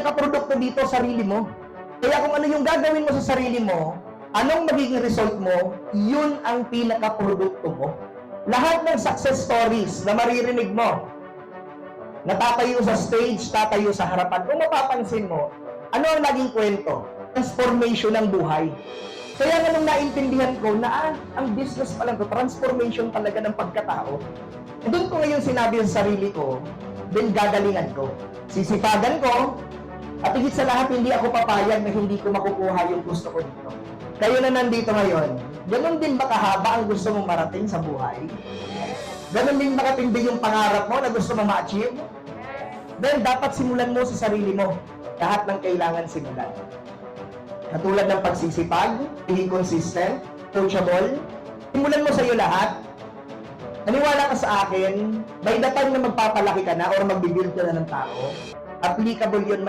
pinaka-produkto dito, sarili mo. Kaya kung ano yung gagawin mo sa sarili mo, anong magiging result mo, yun ang pinaka-produkto mo. Lahat ng success stories na maririnig mo, natatayo sa stage, tatayo sa harapan, kung mapapansin mo, ano ang naging kwento? Transformation ng buhay. Kaya nga nung naintindihan ko na ang business pala to, transformation talaga ng pagkatao, doon ko ngayon sinabi sa sarili ko, then gagalingan ko. Sisipagan ko, at higit sa lahat, hindi ako papayag na hindi ko makukuha yung gusto ko dito. Kayo na nandito ngayon, ganun din ba kahaba ang gusto mong marating sa buhay? Ganun din ba katindi yung pangarap mo na gusto mong ma-achieve? Then, dapat simulan mo sa sarili mo. Lahat ng kailangan simulan. Katulad ng pagsisipag, pagiging consistent, coachable, simulan mo sa iyo lahat. Naniwala ka sa akin, by the time na magpapalaki ka na or magbibuild ka na ng tao, applicable yun